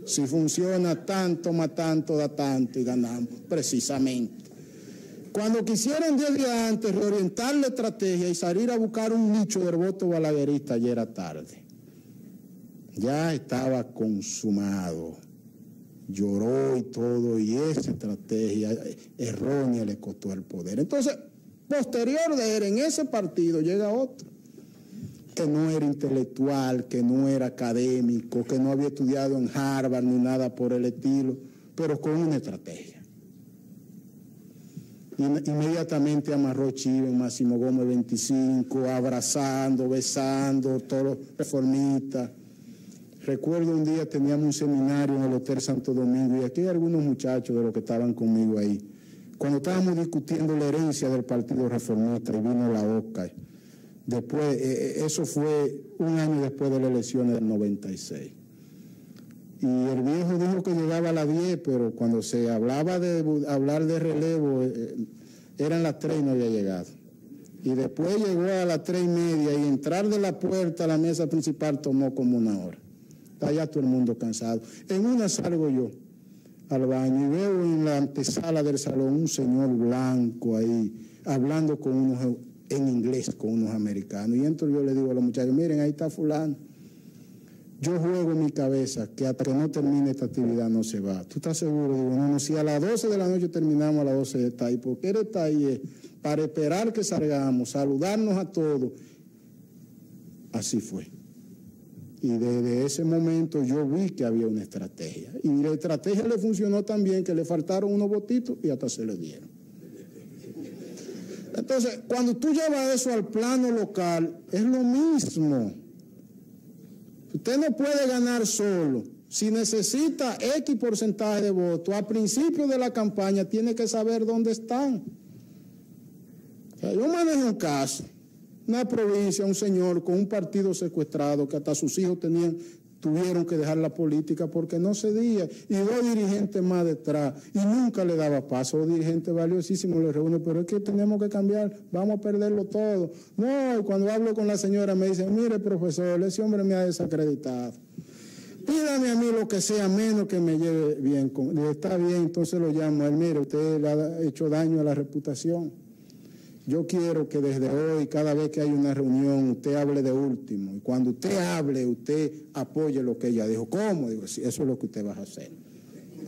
Si funciona tanto, más tanto, da tanto y ganamos, precisamente. Cuando quisieron 10 días antes reorientar la estrategia y salir a buscar un nicho del voto balaguerista, ya era tarde. Ya estaba consumado. Lloró y todo, y esa estrategia errónea le costó el poder. Entonces, posterior de él, en ese partido llega otro, que no era intelectual, que no era académico, que no había estudiado en Harvard ni nada por el estilo, pero con una estrategia. Inmediatamente amarró chivo en Máximo Gómez 25, abrazando, besando, todos los reformistas. Recuerdo un día teníamos un seminario en el Hotel Santo Domingo, y aquí hay algunos muchachos de los que estaban conmigo ahí, cuando estábamos discutiendo la herencia del Partido Reformista, y vino la OCA. Después, eso fue un año después de las elecciones del 96. Y el viejo dijo que llegaba a las 10, pero cuando se hablaba de hablar de relevo, eran las 3 y no había llegado. Y después llegó a las 3:30, y entrar de la puerta a la mesa principal tomó como 1 hora. Está ya todo el mundo cansado. En una salgo yo al baño y veo en la antesala del salón un señor blanco ahí, hablando con unos en inglés con unos americanos. Y entonces yo le digo a los muchachos, miren, ahí está fulano. Yo juego en mi cabeza que hasta que no termine esta actividad no se va. ¿Tú estás seguro? Digo, no, si a las 12 de la noche terminamos, a las 12 está ahí. ¿Por qué él está ahí? Para esperar que salgamos, saludarnos a todos. Así fue. Y desde ese momento yo vi que había una estrategia. Y la estrategia le funcionó tan bien que le faltaron unos votitos y hasta se le dieron. Entonces, cuando tú llevas eso al plano local, es lo mismo. Usted no puede ganar solo. Si necesita X porcentaje de votos, a principio de la campaña tiene que saber dónde están. O sea, yo manejo un caso, una provincia, un señor con un partido secuestrado que hasta sus hijos tuvieron que dejar la política porque no cedía, y 2 dirigentes más detrás, y nunca le daba paso. Los dirigentes valiosísimos le reúnen, pero es que tenemos que cambiar, vamos a perderlo todo. No, y cuando hablo con la señora me dice, mire profesor, ese hombre me ha desacreditado. Pídame a mí lo que sea, menos que me lleve bien. Está bien, entonces lo llamo a él, mire, usted le ha hecho daño a la reputación. Yo quiero que desde hoy, cada vez que hay una reunión, usted hable de último. Y cuando usted hable, usted apoye lo que ella dijo. ¿Cómo? Digo, sí, eso es lo que usted va a hacer.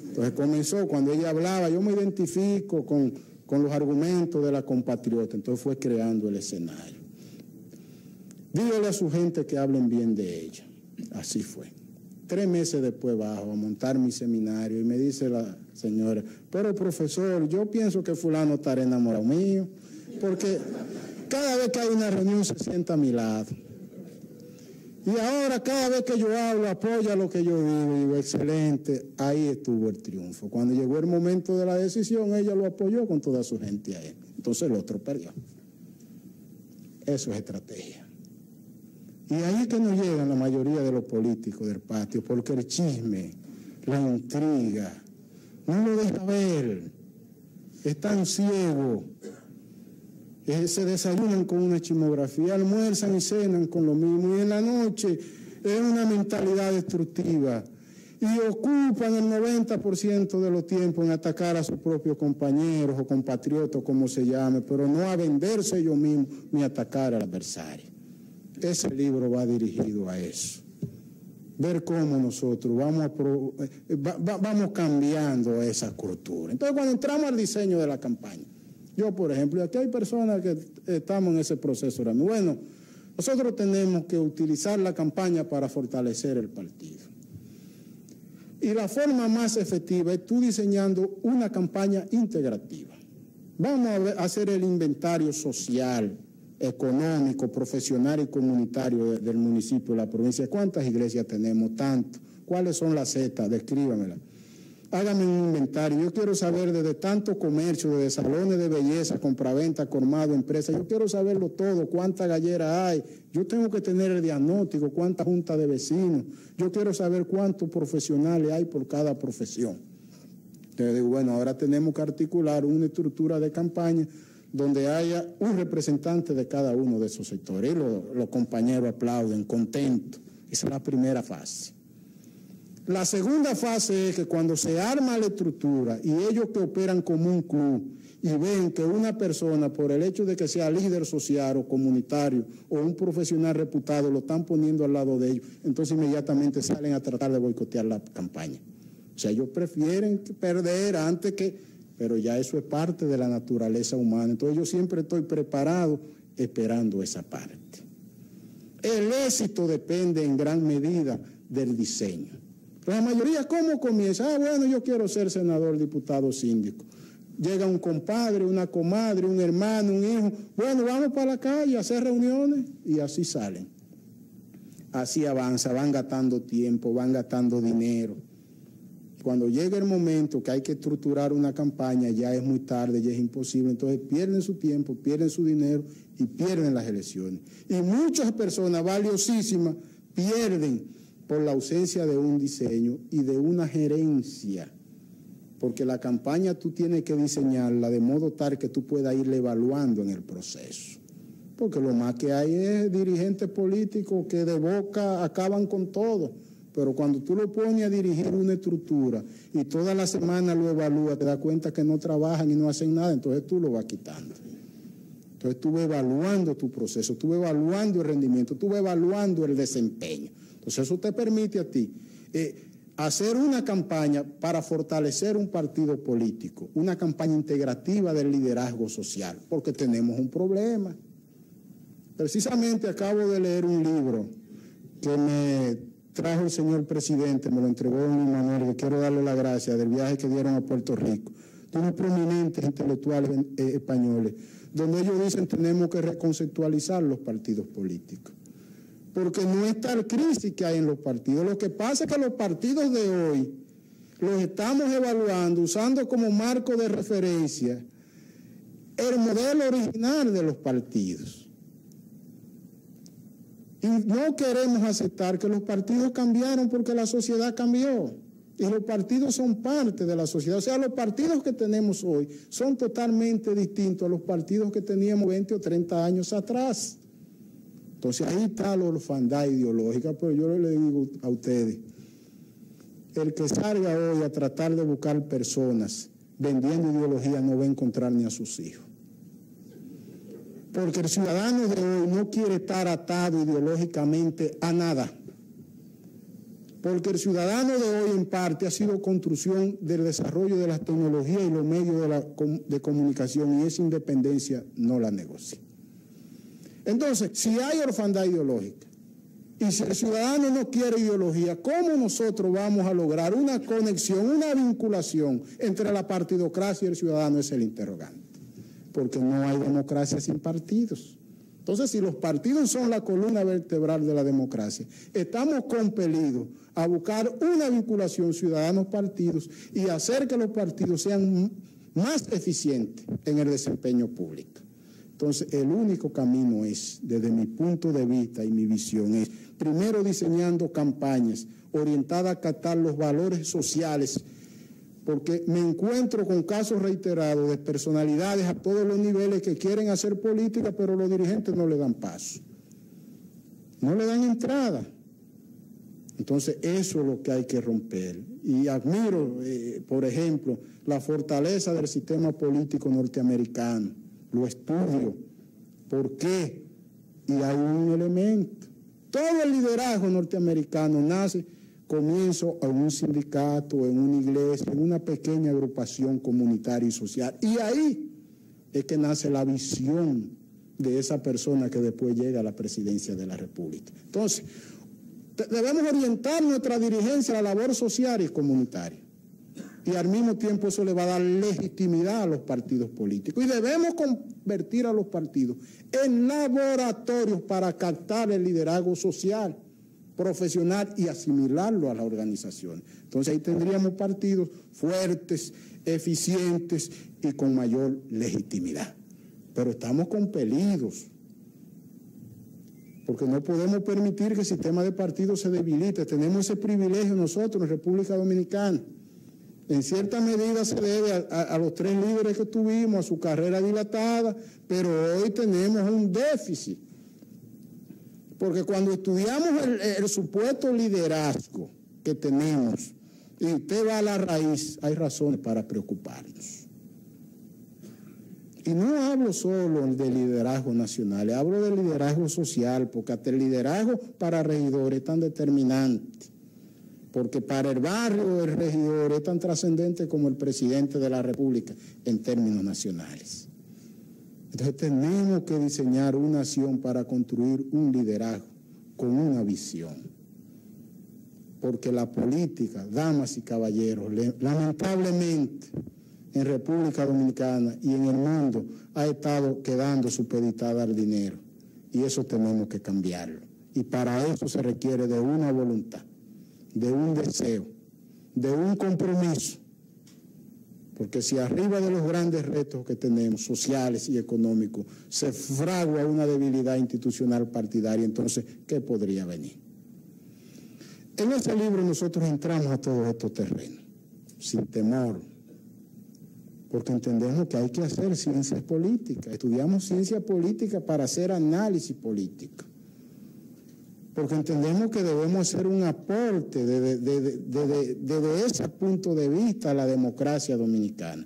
Entonces comenzó, cuando ella hablaba, yo me identifico con los argumentos de la compatriota. Entonces fue creando el escenario. Dígale a su gente que hablen bien de ella. Así fue. 3 meses después bajo a montar mi seminario y me dice la señora, pero profesor, yo pienso que fulano estará enamorado mío, porque cada vez que hay una reunión se sienta a mi lado. Y ahora cada vez que yo hablo apoya lo que yo digo. Y digo, excelente, ahí estuvo el triunfo. Cuando llegó el momento de la decisión, ella lo apoyó con toda su gente a él. Entonces el otro perdió. Eso es estrategia. Y ahí es que nos llegan la mayoría de los políticos del patio, porque el chisme, la intriga, no lo deja ver. Están ciegos. Se desayunan con una chismografía, almuerzan y cenan con lo mismo. Y en la noche es una mentalidad destructiva. Y ocupan el 90% de los tiempos en atacar a sus propios compañeros o compatriotas, como se llame, pero no a venderse ellos mismos ni atacar al adversario. Ese libro va dirigido a eso. Ver cómo nosotros vamos cambiando esa cultura. Entonces, cuando entramos al diseño de la campaña, yo, por ejemplo, y aquí hay personas que estamos en ese proceso ahora mismo. Bueno, nosotros tenemos que utilizar la campaña para fortalecer el partido. Y la forma más efectiva es tú diseñando una campaña integrativa. Vamos a hacer el inventario social, económico, profesional y comunitario del municipio, de la provincia. ¿Cuántas iglesias tenemos? Tanto. ¿Cuáles son las zetas? Descríbamela. Hágame un inventario. Yo quiero saber desde tanto comercio, desde salones de belleza, compraventa, colmado, empresa. Yo quiero saberlo todo. ¿Cuántas galleras hay? Yo tengo que tener el diagnóstico. ¿Cuántas juntas de vecinos? Yo quiero saber cuántos profesionales hay por cada profesión. Entonces digo, bueno, ahora tenemos que articular una estructura de campaña donde haya un representante de cada uno de esos sectores. Y los compañeros aplauden, contentos. Esa es la primera fase. La segunda fase es que cuando se arma la estructura y ellos que operan como un club y ven que una persona, por el hecho de que sea líder social o comunitario o un profesional reputado, lo están poniendo al lado de ellos, entonces inmediatamente salen a tratar de boicotear la campaña. O sea, ellos prefieren perder antes que... Pero ya eso es parte de la naturaleza humana. Entonces yo siempre estoy preparado esperando esa parte. El éxito depende en gran medida del diseño. La mayoría, ¿cómo comienza? Bueno, yo quiero ser senador, diputado, síndico. Llega un compadre, una comadre, un hermano, un hijo. Bueno, vamos para la calle a hacer reuniones y así salen. Así avanza, van gastando tiempo, van gastando dinero. Cuando llega el momento que hay que estructurar una campaña, ya es muy tarde, ya es imposible. Entonces pierden su tiempo, pierden su dinero y pierden las elecciones. Y muchas personas valiosísimas pierden por la ausencia de un diseño y de una gerencia, porque la campaña tú tienes que diseñarla de modo tal que tú puedas irla evaluando en el proceso, porque lo más que hay es dirigentes políticos que de boca acaban con todo, pero cuando tú lo pones a dirigir una estructura y toda la semana lo evalúas, te das cuenta que no trabajan y no hacen nada, entonces tú lo vas quitando. Entonces tú vas evaluando tu proceso, tú vas evaluando el rendimiento, tú vas evaluando el desempeño. Entonces eso te permite a ti hacer una campaña para fortalecer un partido político, una campaña integrativa del liderazgo social, porque tenemos un problema. Precisamente acabo de leer un libro que me trajo el señor presidente, me lo entregó don Manuel, que quiero darle las gracias del viaje que dieron a Puerto Rico, de unos prominentes intelectuales españoles, donde ellos dicen tenemos que reconceptualizar los partidos políticos. Porque no es tal crisis que hay en los partidos. Lo que pasa es que los partidos de hoy los estamos evaluando, usando como marco de referencia el modelo original de los partidos. Y no queremos aceptar que los partidos cambiaron porque la sociedad cambió. Y los partidos son parte de la sociedad. O sea, los partidos que tenemos hoy son totalmente distintos a los partidos que teníamos 20 o 30 años atrás. Entonces ahí está la orfandad ideológica, pero yo le digo a ustedes, el que salga hoy a tratar de buscar personas vendiendo ideología no va a encontrar ni a sus hijos. Porque el ciudadano de hoy no quiere estar atado ideológicamente a nada. Porque el ciudadano de hoy en parte ha sido construcción del desarrollo de las tecnologías y los medios de comunicación, y esa independencia no la negocia. Entonces, si hay orfandad ideológica y si el ciudadano no quiere ideología, ¿cómo nosotros vamos a lograr una conexión, una vinculación entre la partidocracia y el ciudadano? Es el interrogante. Porque no hay democracia sin partidos. Entonces, si los partidos son la columna vertebral de la democracia, estamos compelidos a buscar una vinculación ciudadanos-partidos y hacer que los partidos sean más eficientes en el desempeño público. Entonces, el único camino es, desde mi punto de vista y mi visión, es primero diseñando campañas orientadas a captar los valores sociales, porque me encuentro con casos reiterados de personalidades a todos los niveles que quieren hacer política, pero los dirigentes no le dan paso, no le dan entrada. Entonces, eso es lo que hay que romper. Y admiro, por ejemplo, la fortaleza del sistema político norteamericano. Lo estudio. ¿Por qué? Y hay un elemento. Todo el liderazgo norteamericano nace, comienzo en un sindicato, en una iglesia, en una pequeña agrupación comunitaria y social. Y ahí es que nace la visión de esa persona que después llega a la presidencia de la República. Entonces, debemos orientar nuestra dirigencia a la labor social y comunitaria. Y al mismo tiempo eso le va a dar legitimidad a los partidos políticos. Y debemos convertir a los partidos en laboratorios para captar el liderazgo social, profesional y asimilarlo a la organización. Entonces ahí tendríamos partidos fuertes, eficientes y con mayor legitimidad. Pero estamos compelidos, porque no podemos permitir que el sistema de partidos se debilite. Tenemos ese privilegio nosotros en República Dominicana. En cierta medida se debe a los 3 líderes que tuvimos, a su carrera dilatada, pero hoy tenemos un déficit. Porque cuando estudiamos el supuesto liderazgo que tenemos, y usted va a la raíz, hay razones para preocuparnos. Y no hablo solo de liderazgo nacional, hablo de liderazgo social, porque hasta el liderazgo para regidores es tan determinante. Porque para el barrio el regidor es tan trascendente como el presidente de la República en términos nacionales. Entonces tenemos que diseñar una acción para construir un liderazgo con una visión. Porque la política, damas y caballeros, lamentablemente en República Dominicana y en el mundo ha estado quedando supeditada al dinero. Y eso tenemos que cambiarlo. Y para eso se requiere de una voluntad, de un deseo, de un compromiso. Porque si arriba de los grandes retos que tenemos, sociales y económicos, se fragua una debilidad institucional partidaria, entonces, ¿qué podría venir? En ese libro nosotros entramos a todos estos terrenos, sin temor, porque entendemos que hay que hacer ciencias políticas. Estudiamos ciencia política para hacer análisis político. Porque entendemos que debemos hacer un aporte desde ese punto de vista a la democracia dominicana,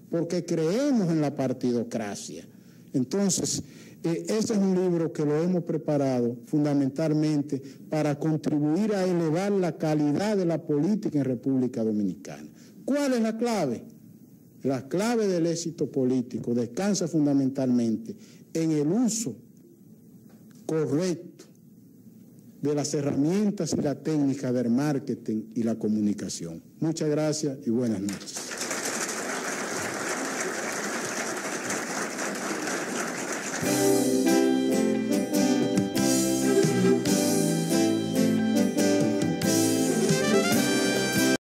porque creemos en la partidocracia. Entonces, ese es un libro que lo hemos preparado fundamentalmente para contribuir a elevar la calidad de la política en República Dominicana. ¿Cuál es la clave? La clave del éxito político descansa fundamentalmente en el uso correcto de las herramientas y la técnica del marketing y la comunicación. Muchas gracias y buenas noches.